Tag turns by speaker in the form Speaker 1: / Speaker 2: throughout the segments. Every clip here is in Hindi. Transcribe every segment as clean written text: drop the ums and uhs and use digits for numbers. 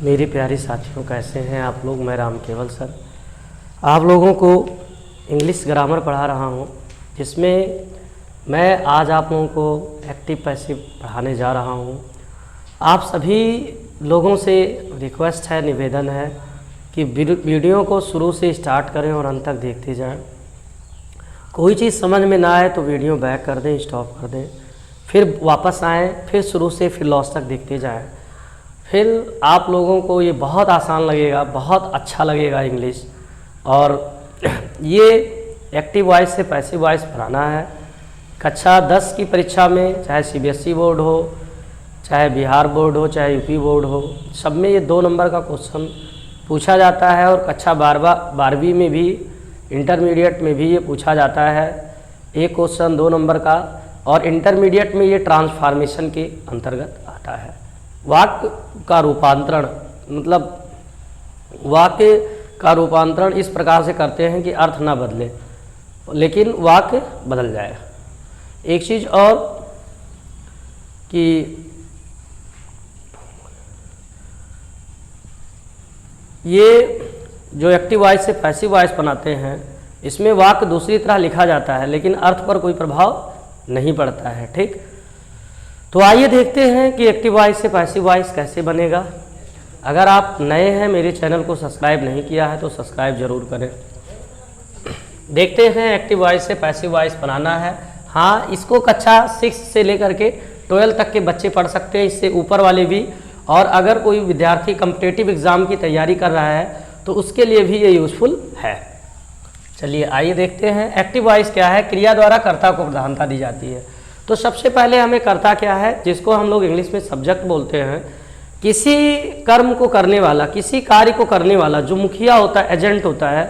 Speaker 1: मेरे प्यारे साथियों, कैसे हैं आप लोग। मैं राम केवल सर आप लोगों को इंग्लिश ग्रामर पढ़ा रहा हूं, जिसमें मैं आज आप लोगों को एक्टिव पैसिव पढ़ाने जा रहा हूं। आप सभी लोगों से रिक्वेस्ट है, निवेदन है कि वीडियो को शुरू से स्टार्ट करें और अंत तक देखते जाएं। कोई चीज़ समझ में ना आए तो वीडियो बैक कर दें, स्टॉप कर दें, फिर वापस आएँ, फिर शुरू से फिर लॉस्ट तक देखते जाएं। फिर आप लोगों को ये बहुत आसान लगेगा, बहुत अच्छा लगेगा इंग्लिश। और ये एक्टिव वॉइस से पैसिव वॉइस पढ़ाना है। कक्षा 10 की परीक्षा में, चाहे सीबीएसई बोर्ड हो, चाहे बिहार बोर्ड हो, चाहे यूपी बोर्ड हो, सब में ये 2 नंबर का क्वेश्चन पूछा जाता है। और कक्षा 12वीं में भी, इंटरमीडिएट में भी ये पूछा जाता है। एक क्वेश्चन 2 नंबर का, और इंटरमीडिएट में ये ट्रांसफॉर्मेशन के अंतर्गत आता है। वाक्य का रूपांतरण, मतलब वाक्य का रूपांतरण इस प्रकार से करते हैं कि अर्थ ना बदले लेकिन वाक्य बदल जाए। एक चीज़ और कि ये जो एक्टिव वॉइस से पैसिव वॉइस बनाते हैं, इसमें वाक्य दूसरी तरह लिखा जाता है लेकिन अर्थ पर कोई प्रभाव नहीं पड़ता है। ठीक, तो आइए देखते हैं कि एक्टिव वॉइस से पैसिव वॉइस कैसे बनेगा। अगर आप नए हैं, मेरे चैनल को सब्सक्राइब नहीं किया है तो सब्सक्राइब जरूर करें। देखते हैं एक्टिव वॉइस से पैसिव वॉइस बनाना है। हाँ, इसको कक्षा 6 से लेकर के 12 तक के बच्चे पढ़ सकते हैं, इससे ऊपर वाले भी। और अगर कोई विद्यार्थी कॉम्पिटिटिव एग्जाम की तैयारी कर रहा है तो उसके लिए भी ये यूजफुल है। चलिए आइए देखते हैं एक्टिव वॉइस क्या है। क्रिया द्वारा कर्ता को प्रधानता दी जाती है। तो सबसे पहले हमें कर्ता क्या है, जिसको हम लोग इंग्लिश में सब्जेक्ट बोलते हैं। किसी कर्म को करने वाला, किसी कार्य को करने वाला जो मुखिया होता है, एजेंट होता है,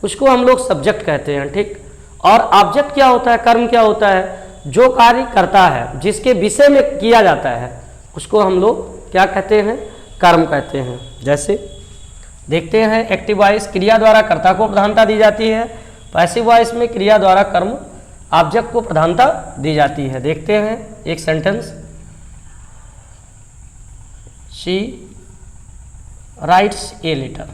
Speaker 1: उसको हम लोग सब्जेक्ट कहते हैं। ठीक, और ऑब्जेक्ट क्या होता है, कर्म क्या होता है, जो कार्य करता है, जिसके विषय में किया जाता है, उसको हम लोग क्या कहते हैं, कर्म कहते हैं। जैसे देखते हैं एक्टिव वॉइस, क्रिया द्वारा कर्ता को प्रधानता दी जाती है। पैसिव वॉइस में क्रिया द्वारा कर्म ऑब्जेक्ट को प्रधानता दी जाती है। देखते हैं एक sentence, she writes a letter.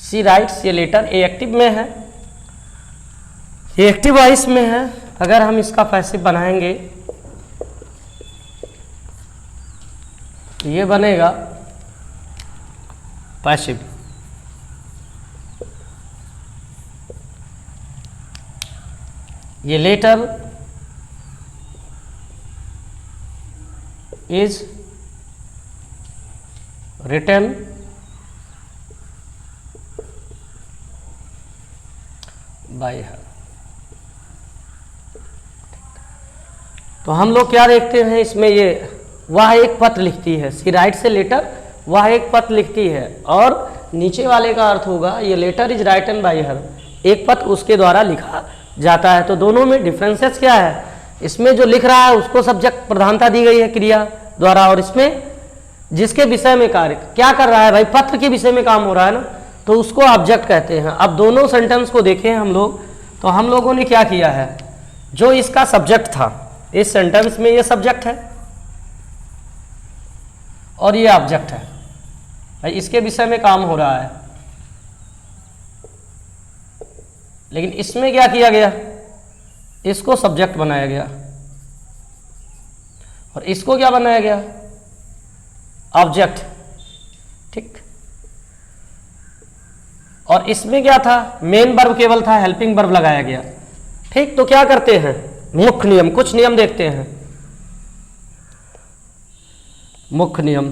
Speaker 1: She writes a letter, a active में है, ये एक्टिव वॉइस में है। अगर हम इसका पैसिव बनाएंगे तो ये बनेगा पैसिव। ये letter is written by her. तो हम लोग क्या देखते हैं इसमें, ये वह एक पत्र लिखती है। सी राइट से लेटर, वह एक पत्र लिखती है, और नीचे वाले का अर्थ होगा ये letter is written by her, एक पत्र उसके द्वारा लिखा जाता है। तो दोनों में डिफरेंसेस क्या है, इसमें जो लिख रहा है उसको सब्जेक्ट प्रधानता दी गई है क्रिया द्वारा, और इसमें जिसके विषय में कार्य क्या कर रहा है, भाई पत्र के विषय में काम हो रहा है ना, तो उसको ऑब्जेक्ट कहते हैं। अब दोनों सेंटेंस को देखें हम लोग, तो हम लोगों ने क्या किया है, जो इसका सब्जेक्ट था, इस सेंटेंस में ये सब्जेक्ट है और ये ऑब्जेक्ट है, भाई इसके विषय में काम हो रहा है। लेकिन इसमें क्या किया गया, इसको सब्जेक्ट बनाया गया, और इसको क्या बनाया गया, ऑब्जेक्ट। ठीक, और इसमें क्या था, मेन वर्ब केवल था, हेल्पिंग वर्ब लगाया गया। ठीक, तो क्या करते हैं, मुख्य नियम, कुछ नियम देखते हैं। मुख्य नियम,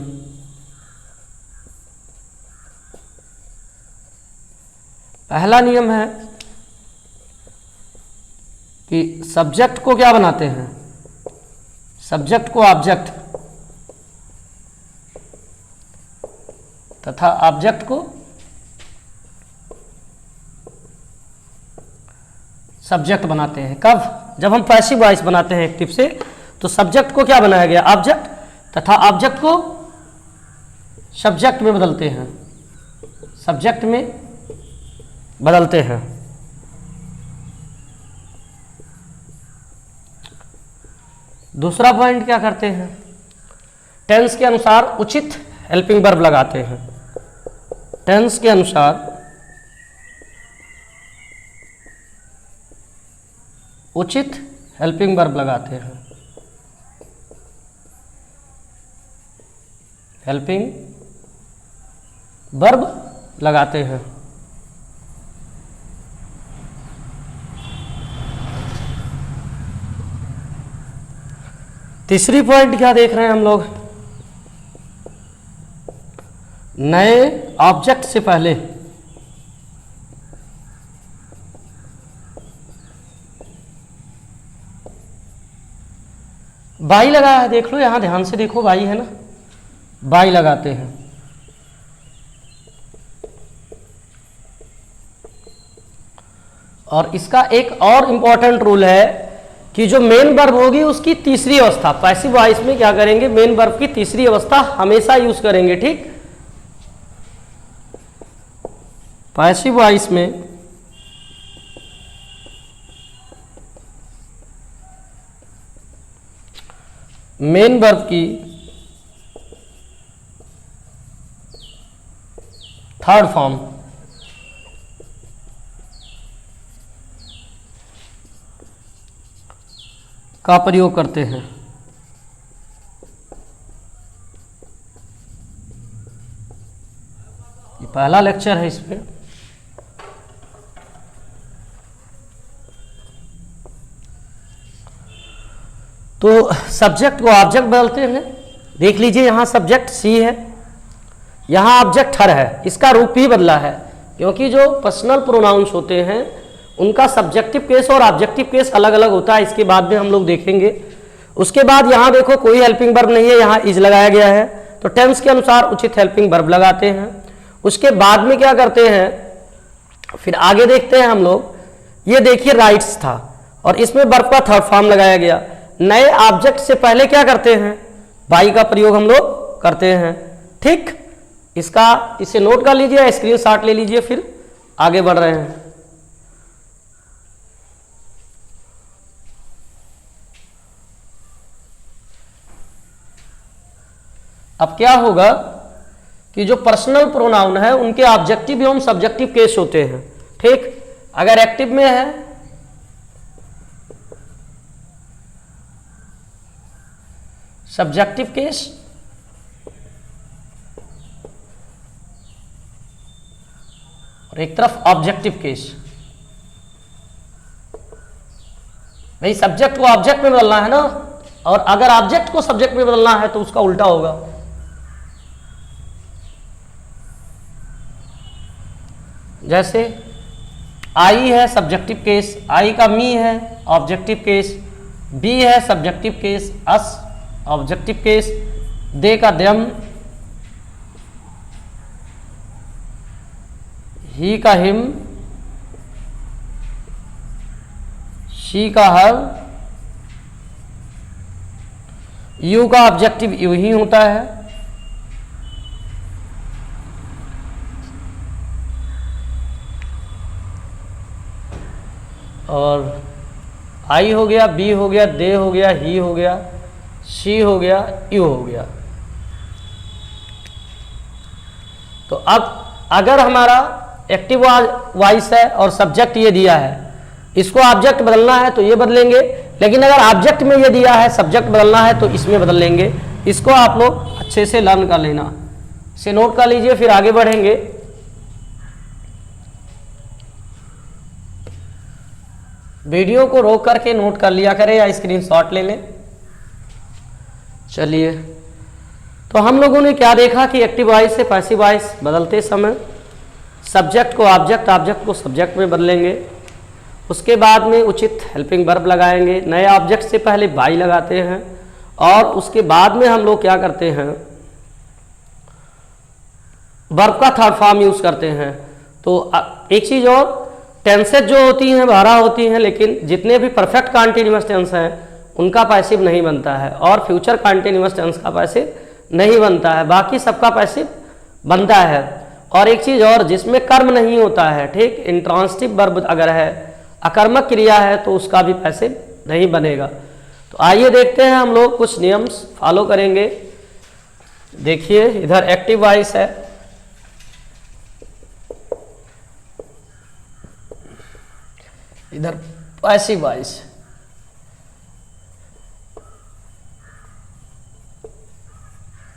Speaker 1: पहला नियम है कि सब्जेक्ट को क्या बनाते हैं, सब्जेक्ट को ऑब्जेक्ट तथा ऑब्जेक्ट को सब्जेक्ट बनाते हैं। कब, जब हम पैसिव वॉइस बनाते हैं एक्टिव से, तो सब्जेक्ट को क्या बनाया गया, ऑब्जेक्ट, तथा ऑब्जेक्ट को सब्जेक्ट में बदलते हैं, सब्जेक्ट में बदलते हैं। दूसरा पॉइंट क्या करते हैं, टेंस के अनुसार उचित हेल्पिंग वर्ब लगाते हैं। टेंस के अनुसार उचित हेल्पिंग वर्ब लगाते हैं। हेल्पिंग वर्ब लगाते हैं। तीसरी पॉइंट क्या देख रहे हैं हम लोग, नए ऑब्जेक्ट से पहले बाई लगा है। देख लो यहां ध्यान से देखो, बाई है ना, बाई लगाते हैं। और इसका एक और इंपॉर्टेंट रूल है कि जो मेन वर्ब होगी उसकी तीसरी अवस्था, पैसिव वॉइस में क्या करेंगे, मेन वर्ब की तीसरी अवस्था हमेशा यूज करेंगे। ठीक, पैसिव वॉइस में मेन वर्ब की थर्ड फॉर्म का प्रयोग करते हैं। ये पहला लेक्चर है इसमें। तो सब्जेक्ट को ऑब्जेक्ट बदलते हैं। देख लीजिए यहां सब्जेक्ट सी है, यहां ऑब्जेक्ट हर है, इसका रूप ही बदला है, क्योंकि जो पर्सनल प्रोनाउंस होते हैं उनका सब्जेक्टिव केस और ऑब्जेक्टिव केस अलग अलग होता है। इसके बाद में हम लोग देखेंगे। उसके बाद यहां देखो कोई हेल्पिंग वर्ब नहीं है, यहां इज लगाया गया है, तो टेंस के अनुसार उचित हेल्पिंग वर्ब लगाते हैं। उसके बाद में क्या करते हैं, फिर आगे देखते हैं हम लोग। ये देखिए राइट्स था और इसमें वर्ब का थर्ड फॉर्म लगाया गया। नए ऑब्जेक्ट से पहले क्या करते हैं, बाई का प्रयोग हम लोग करते हैं। ठीक, इसे नोट कर लीजिए, स्क्रीनशॉट ले लीजिए, फिर आगे बढ़ रहे हैं। अब क्या होगा कि जो पर्सनल प्रोनाउन है उनके ऑब्जेक्टिव एवं सब्जेक्टिव केस होते हैं। ठीक, अगर एक्टिव में है सब्जेक्टिव केस और एक तरफ ऑब्जेक्टिव केस। भाई सब्जेक्ट को ऑब्जेक्ट में बदलना है ना, और अगर ऑब्जेक्ट को सब्जेक्ट में बदलना है तो उसका उल्टा होगा। जैसे आई है सब्जेक्टिव केस, आई का मी है ऑब्जेक्टिव केस, बी है सब्जेक्टिव केस, अस ऑब्जेक्टिव केस, दे का देम, ही का हिम, शी का हर, यू का ऑब्जेक्टिव यू ही होता है, और आई हो गया, बी हो गया, दे हो गया, ही हो गया, शी हो गया, यू हो गया। तो अब अगर हमारा एक्टिव वॉइस है और सब्जेक्ट ये दिया है, इसको ऑब्जेक्ट बदलना है तो ये बदलेंगे, लेकिन अगर ऑब्जेक्ट में ये दिया है सब्जेक्ट बदलना है तो इसमें बदल लेंगे। इसको आप लोग अच्छे से लर्न कर लेना, इसे नोट कर लीजिए, फिर आगे बढ़ेंगे। वीडियो को रोक करके नोट कर लिया करें या स्क्रीनशॉट ले लें। चलिए, तो हम लोगों ने क्या देखा कि एक्टिव वॉइस से पैसिव वॉइस बदलते समय सब्जेक्ट को ऑब्जेक्ट, ऑब्जेक्ट को सब्जेक्ट में बदलेंगे। उसके बाद में उचित हेल्पिंग वर्ब लगाएंगे, नए ऑब्जेक्ट से पहले बाई लगाते हैं, और उसके बाद में हम लोग क्या करते हैं, वर्ब का थर्ड फॉर्म यूज करते हैं। तो एक चीज और, टेंसेज जो होती हैं बारह होती हैं, लेकिन जितने भी परफेक्ट कॉन्टिन्यूअस टेंस हैं उनका पैसिव नहीं बनता है, और फ्यूचर कॉन्टिन्यूअस टेंस का पैसिव नहीं बनता है, बाकी सबका पैसिव बनता है। और एक चीज और, जिसमें कर्म नहीं होता है, ठीक, इंट्रांसिटिव वर्ब अगर है, अकर्मक क्रिया है, तो उसका भी पैसिव नहीं बनेगा। तो आइए देखते हैं, हम लोग कुछ नियम्स फॉलो करेंगे। देखिए इधर एक्टिव वॉइस है, इधर पैसिव वॉइस।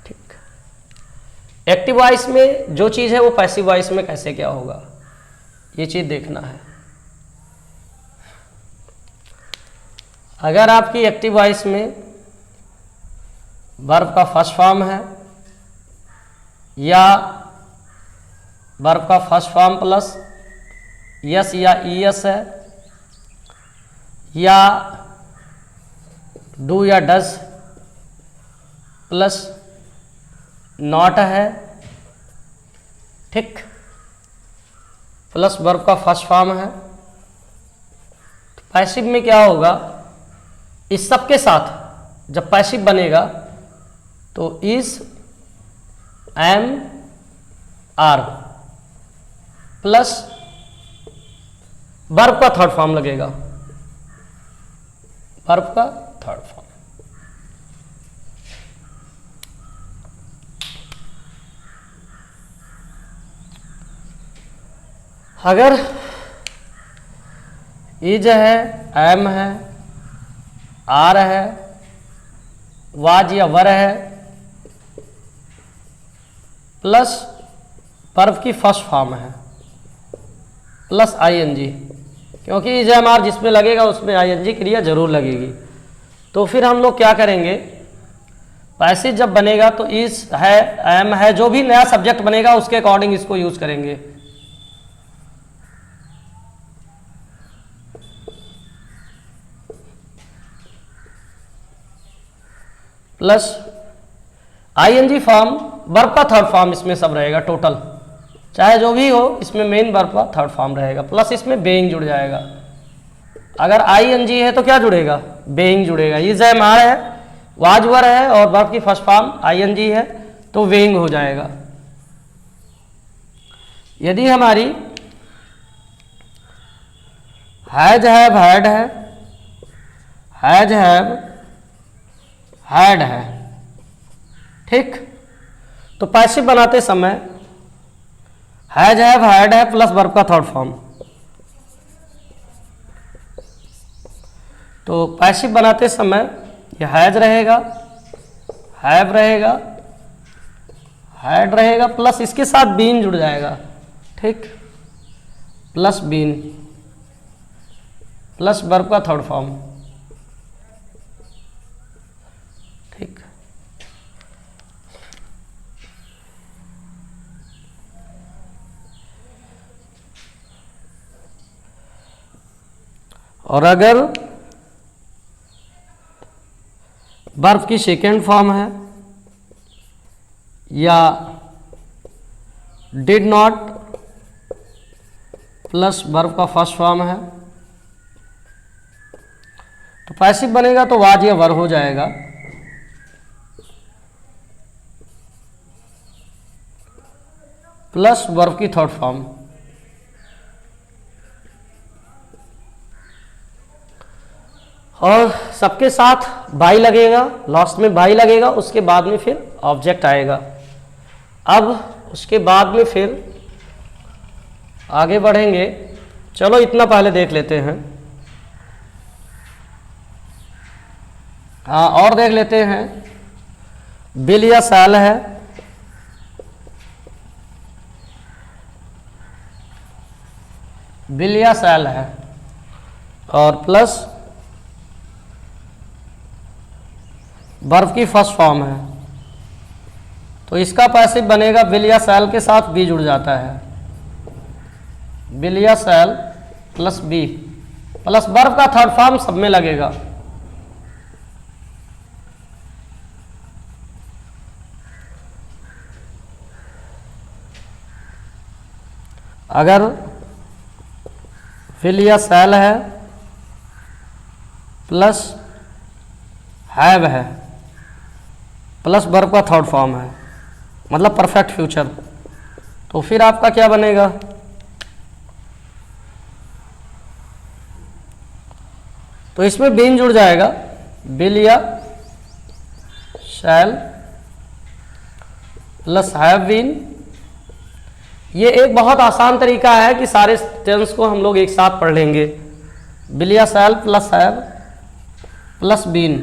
Speaker 1: ठीक, एक्टिव वॉइस में जो चीज़ है वो पैसिव वॉइस में कैसे क्या होगा, ये चीज़ देखना है। अगर आपकी एक्टिव वॉइस में वर्ब का फर्स्ट फॉर्म है या वर्ब का फर्स्ट फॉर्म प्लस यस या ईएस है या डू या डज प्लस नॉट है, ठीक, प्लस वर्ब का फर्स्ट फॉर्म है, पैसिव में क्या होगा, इस सब के साथ जब पैसिव बनेगा तो is, am, are plus verb का थर्ड फॉर्म लगेगा, वर्ब का थर्ड फॉर्म। अगर इज है, एम है, आर है, वाज या वर है प्लस वर्ब की फर्स्ट फॉर्म है प्लस आईएनजी, क्योंकि इज एम आर जिसमें लगेगा उसमें आईएनजी क्रिया जरूर लगेगी। तो फिर हम लोग क्या करेंगे, पैसिव जब बनेगा तो इज है, एम है, जो भी नया सब्जेक्ट बनेगा उसके अकॉर्डिंग इसको यूज करेंगे। प्लस आईएनजी फॉर्म, वर्ब का थर्ड फॉर्म इसमें सब रहेगा टोटल, चाहे जो भी हो इसमें मेन वर्ब का थर्ड फॉर्म रहेगा, प्लस इसमें बेइंग जुड़ जाएगा। अगर आईएनजी है तो क्या जुड़ेगा, बेइंग जुड़ेगा। इज एम आर है, वाज वर है और वर्ब की फर्स्ट फॉर्म आईएनजी है तो वेइंग हो जाएगा। यदि हमारी हैज हैव हैड है, हैज हैव हैड है, ठीक, तो पैसिव बनाते समय हैज हैव हैड है प्लस वर्ब का थर्ड फॉर्म, तो पैसिव बनाते समय ये हैज रहेगा, हैव रहेगा, हैड रहेगा प्लस इसके साथ बीन जुड़ जाएगा, ठीक, प्लस बीन प्लस वर्ब का थर्ड फॉर्म, ठीक। और अगर वर्ब की सेकेंड फॉर्म है या डिड नॉट प्लस वर्ब का फर्स्ट फॉर्म है तो पैसिव बनेगा तो वाज या वर हो जाएगा। प्लस वर्ब की थर्ड फॉर्म, और सबके साथ बाई लगेगा, लास्ट में बाई लगेगा, उसके बाद में फिर ऑब्जेक्ट आएगा। अब उसके बाद में फिर आगे बढ़ेंगे, चलो इतना पहले देख लेते हैं। हाँ, और देख लेते हैं, बिल या सैल है, बिल या सैल है और प्लस वर्ब की फर्स्ट फॉर्म है, तो इसका पैसिव बनेगा बिल या सैल के साथ बी जुड़ जाता है, बिल या shall plus be plus verb का थर्ड फॉर्म सब में लगेगा। अगर फिल या सैल है प्लस हैव है प्लस वर्ब का थर्ड फॉर्म है, मतलब परफेक्ट फ्यूचर, तो फिर आपका क्या बनेगा, तो इसमें बीन जुड़ जाएगा, विल या शैल प्लस हैव बीन। ये एक बहुत आसान तरीका है कि सारे टेंस को हम लोग एक साथ पढ़ लेंगे। विल या shall plus have plus been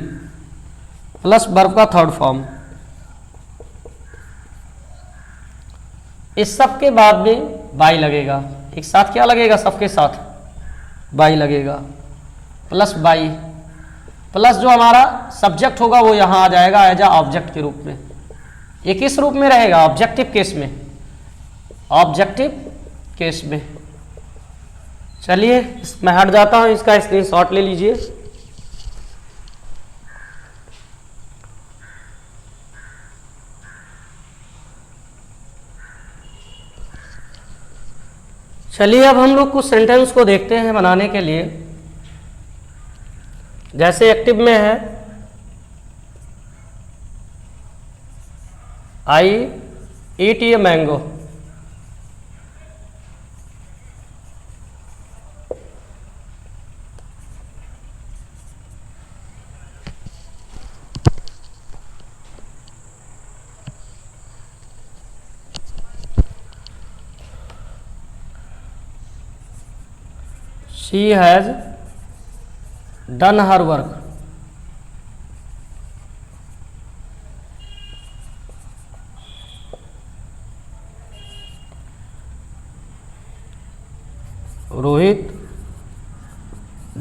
Speaker 1: plus verb का थर्ड फॉर्म। इस सब के बाद में बाई लगेगा। एक साथ क्या लगेगा? सबके साथ बाई लगेगा प्लस बाई प्लस जो हमारा सब्जेक्ट होगा वो यहाँ आ जाएगा एज अ ऑब्जेक्ट के रूप में। ये किस रूप में रहेगा? ऑब्जेक्टिव केस में। ऑब्जेक्टिव केस में। चलिए मैं हट जाता हूँ, इसका स्क्रीनशॉट ले लीजिए। चलिए अब हम लोग कुछ सेंटेंस को देखते हैं बनाने के लिए। जैसे एक्टिव में है I eat a mango. She has done her work. Rohit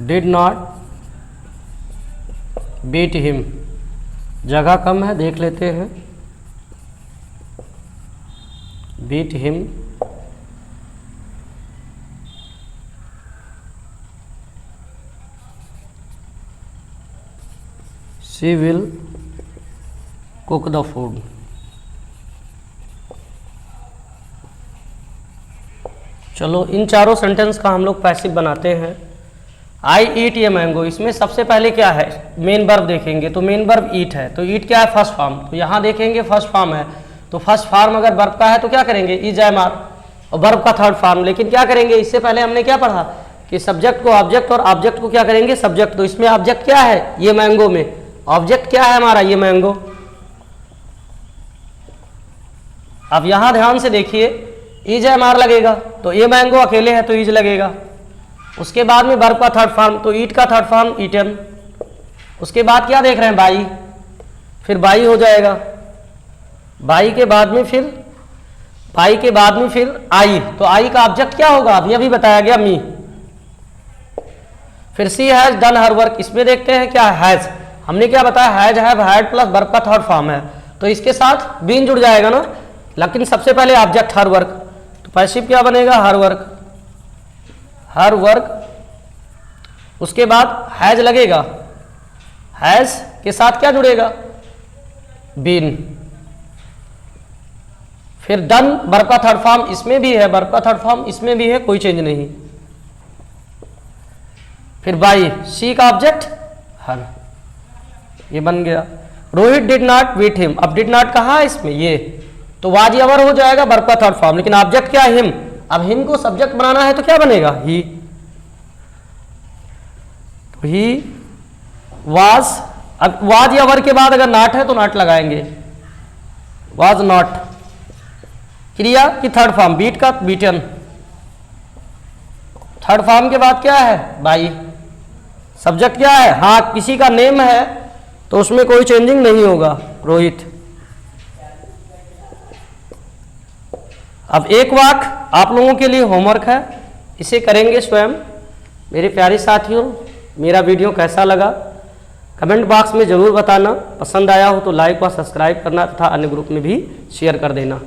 Speaker 1: did not beat him. जगह कम है, देख लेते हैं। beat him she will cook the food। चलो इन चारों सेंटेंस का हम लोग पैसिव बनाते हैं। आई ईट ए मैंगो, इसमें सबसे पहले क्या है? मेन वर्ब देखेंगे तो मेन वर्ब ईट है, तो ईट क्या है? First form. तो यहाँ देखेंगे फर्स्ट फॉर्म है, तो फर्स्ट फॉर्म अगर वर्ब का है तो क्या करेंगे? Is am are. और वर्ब का थर्ड फॉर्म, लेकिन क्या करेंगे? इससे पहले हमने क्या पढ़ा कि सब्जेक्ट को ऑब्जेक्ट और ऑब्जेक्ट को क्या करेंगे? सब्जेक्ट। तो इसमें ऑब्जेक्ट क्या है? ये मैंगो में ऑब्जेक्ट क्या है हमारा? ये मैंगो। अब यहां ध्यान से देखिए, इज एम आर लगेगा तो ये मैंगो अकेले है तो इज लगेगा। उसके बाद में वर्ब का थर्ड फॉर्म, तो ईट का थर्ड फॉर्म ईटन। उसके बाद क्या देख रहे हैं? बाई, फिर बाई हो जाएगा। बाई के बाद में फिर आई, तो आई का ऑब्जेक्ट क्या होगा? अभी अभी बताया गया मी। फिर सी हैज डन हर वर्क, इसमें देखते हैं क्या हैज, हमने क्या बताया? Has have had plus verb का थर्ड फॉर्म है, तो इसके साथ बीन जुड़ जाएगा ना। लेकिन सबसे पहले ऑब्जेक्ट हर वर्क, तो पैसिव क्या बनेगा? Her work. Her work. उसके बाद हैज लगेगा, हैज के साथ क्या जुड़ेगा? बीन। फिर डन वर्ब का थर्ड फॉर्म इसमें भी है, वर्ब का थर्ड फॉर्म इसमें भी है, कोई चेंज नहीं। फिर बाई, सी का ऑब्जेक्ट हर, ये बन गया। Rohit did not beat him, अब डिड नॉट कहा है इसमें? ये, तो वाज अवर हो जाएगा वर्ब का थर्ड फॉर्म, लेकिन ऑब्जेक्ट क्या है? हिम। अब हिम को सब्जेक्ट बनाना है तो क्या बनेगा? ही। तो ही वाज, अब वाज या वर के बाद अगर नॉट है तो नॉट लगाएंगे, वाज नॉट। क्रिया की थर्ड फॉर्म, बीट का बीटन। थर्ड फॉर्म के बाद क्या है? बाई। सब्जेक्ट क्या है? हाँ, किसी का नेम है तो उसमें कोई चेंजिंग नहीं होगा, रोहित। अब एक वाक्य आप लोगों के लिए होमवर्क है, इसे करेंगे स्वयं। मेरे प्यारे साथियों, मेरा वीडियो कैसा लगा कमेंट बॉक्स में ज़रूर बताना। पसंद आया हो तो लाइक व सब्सक्राइब करना तथा अन्य ग्रुप में भी शेयर कर देना।